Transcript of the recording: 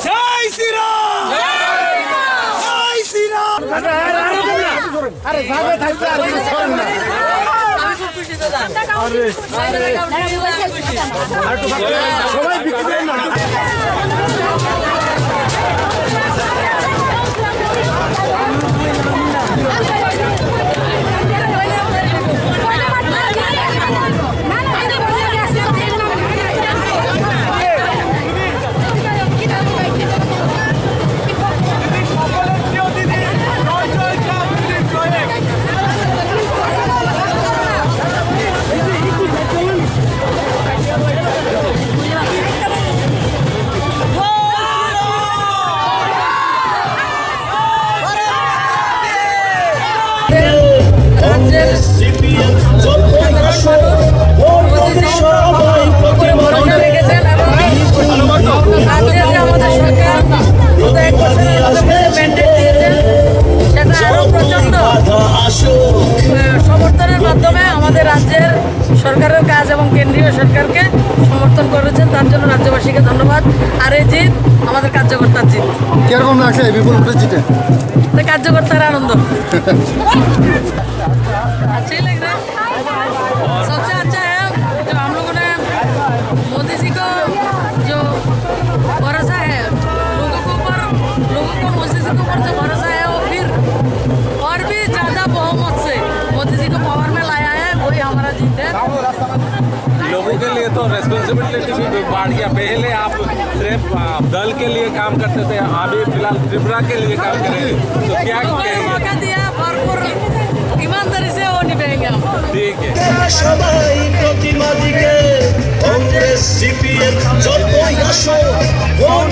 জয় শ্রীরাম, জয় শ্রীরাম। আরে ভাবে থাকতে আর করেন না। সবাই বিক্রি করেন না। সমর্থনের মাধ্যমে আমাদের রাজ্যের সরকারের কাজ এবং কেন্দ্রীয় সরকারকে সমর্থন করেছেন, তার জন্য রাজ্যবাসীকে ধন্যবাদ। আর এই জিত আমাদের কার্যকর্তার জিত। কিরকম লাগছে বিপুল জিতে? কার্যকর্তার আনন্দ अच्छे लग रहा है। सबसे अच्छा है जो हम लोगों ने मोदी जी को जो भरोसा है लोगों के ऊपर, लोगों को मोदी जी के ऊपर जो भरोसा है वो फिर और भी ज़्यादा बहुमत से मोदी जी को पावर में लाया है, वही हमारा जीत है। लोगों के लिए तो रेस्पॉन्सिबिलिटी भी बढ़ गया। पहले आप सिर्फ दल के लिए काम करते थे, अभी फिलहाल त्रिपुरा के लिए काम करेंगे, तो क्या मौका दिया भरपूर ईमानदारी से वो निभाएंगे हम। ठीक है। সবাই প্রতিমাদিকে কংগ্রেস সিপিএম যতই আসো ভোট